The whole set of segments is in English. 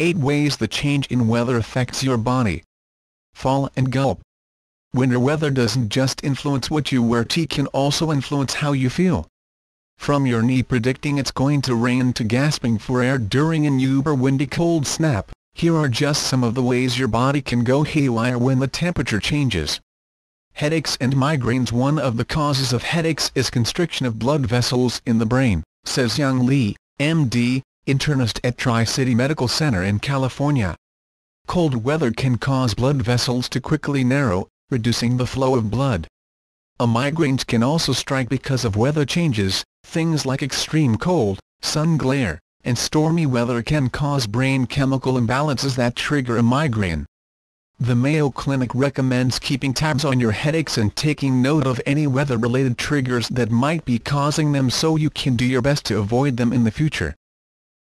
8 Ways the change in weather affects your body. Fall and gulp. Winter weather doesn't just influence what you wear, it can also influence how you feel. From your knee predicting it's going to rain to gasping for air during an uber windy cold snap, here are just some of the ways your body can go haywire when the temperature changes. Headaches and migraines. One of the causes of headaches is constriction of blood vessels in the brain, says Young Lee, MD, internist at Tri-City Medical Center in California. Cold weather can cause blood vessels to quickly narrow, reducing the flow of blood. A migraine can also strike because of weather changes. Things like extreme cold, sun glare, and stormy weather can cause brain chemical imbalances that trigger a migraine. The Mayo Clinic recommends keeping tabs on your headaches and taking note of any weather-related triggers that might be causing them so you can do your best to avoid them in the future.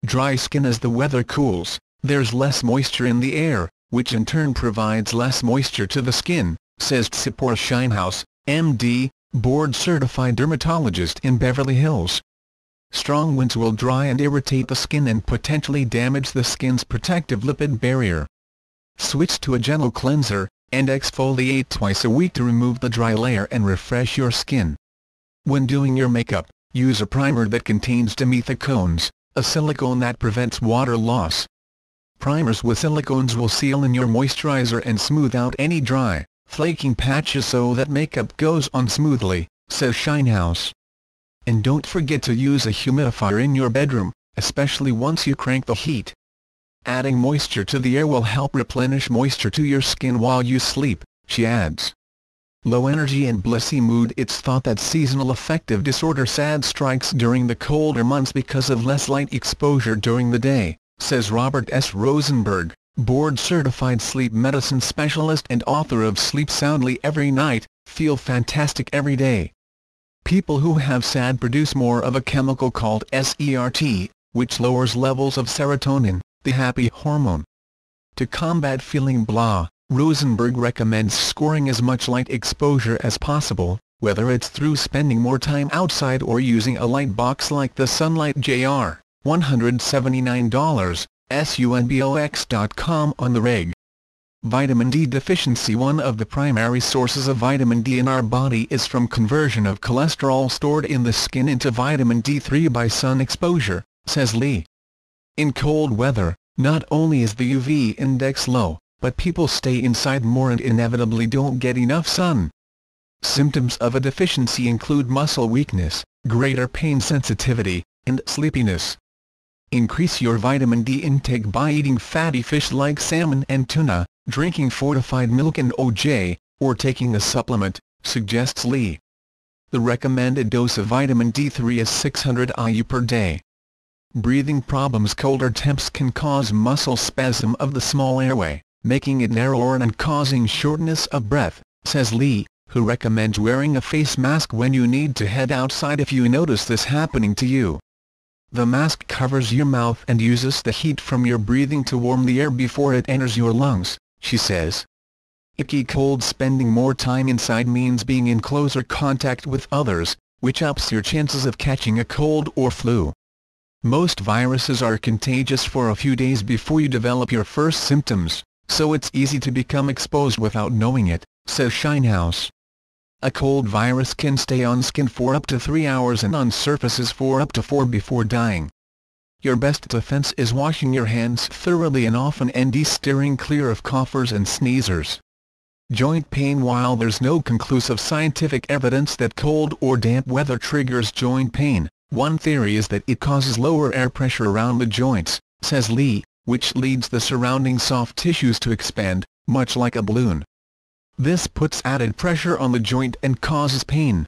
Dry skin. As the weather cools, there's less moisture in the air, which in turn provides less moisture to the skin, says Tzipora Shinehouse, MD, board-certified dermatologist in Beverly Hills. Strong winds will dry and irritate the skin and potentially damage the skin's protective lipid barrier. Switch to a gentle cleanser, and exfoliate twice a week to remove the dry layer and refresh your skin. When doing your makeup, use a primer that contains dimethacones, a silicone that prevents water loss. Primers with silicones will seal in your moisturizer and smooth out any dry, flaking patches so that makeup goes on smoothly, says Shinehouse. And don't forget to use a humidifier in your bedroom, especially once you crank the heat. Adding moisture to the air will help replenish moisture to your skin while you sleep, she adds. Low energy and blissy mood. It's thought that seasonal affective disorder SAD strikes during the colder months because of less light exposure during the day, says Robert S. Rosenberg, board-certified sleep medicine specialist and author of Sleep Soundly Every Night, Feel Fantastic Every Day. People who have SAD produce more of a chemical called SERT, which lowers levels of serotonin, the happy hormone. To combat feeling blah, Rosenberg recommends scoring as much light exposure as possible, whether it's through spending more time outside or using a light box like the Sunlight JR, $179, sunbox.com on the reg. Vitamin D deficiency. One of the primary sources of vitamin D in our body is from conversion of cholesterol stored in the skin into vitamin D3 by sun exposure, says Lee. In cold weather, not only is the UV index low, but people stay inside more and inevitably don't get enough sun. Symptoms of a deficiency include muscle weakness, greater pain sensitivity, and sleepiness. Increase your vitamin D intake by eating fatty fish like salmon and tuna, drinking fortified milk and OJ, or taking a supplement, suggests Lee. The recommended dose of vitamin D3 is 600 IU per day. Breathing problems. Colder temps can cause muscle spasm of the small airway, making it narrower and causing shortness of breath, says Lee, who recommends wearing a face mask when you need to head outside if you notice this happening to you. The mask covers your mouth and uses the heat from your breathing to warm the air before it enters your lungs, she says. Icky cold. Spending more time inside means being in closer contact with others, which ups your chances of catching a cold or flu. Most viruses are contagious for a few days before you develop your first symptoms, so it's easy to become exposed without knowing it, says Shinehouse. A cold virus can stay on skin for up to 3 hours and on surfaces for up to 4 before dying. Your best defense is washing your hands thoroughly and often and steering clear of coughers and sneezers. Joint pain. While there's no conclusive scientific evidence that cold or damp weather triggers joint pain, one theory is that it causes lower air pressure around the joints, says Lee, which leads the surrounding soft tissues to expand, much like a balloon. This puts added pressure on the joint and causes pain.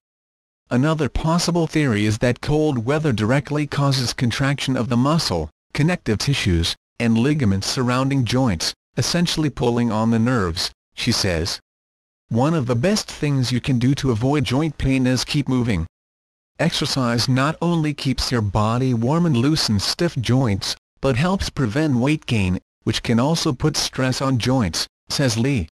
Another possible theory is that cold weather directly causes contraction of the muscle, connective tissues, and ligaments surrounding joints, essentially pulling on the nerves, she says. One of the best things you can do to avoid joint pain is keep moving. Exercise not only keeps your body warm and loosens stiff joints, but helps prevent weight gain, which can also put stress on joints, says Lee.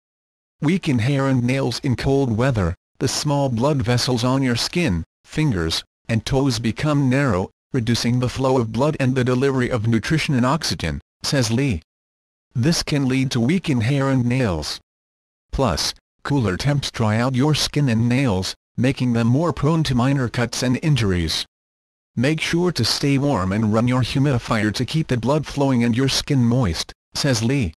Weaken hair and nails. In cold weather, the small blood vessels on your skin, fingers, and toes become narrow, reducing the flow of blood and the delivery of nutrition and oxygen, says Lee. This can lead to weakened hair and nails. Plus, cooler temps dry out your skin and nails, making them more prone to minor cuts and injuries. Make sure to stay warm and run your humidifier to keep the blood flowing and your skin moist, says Lee.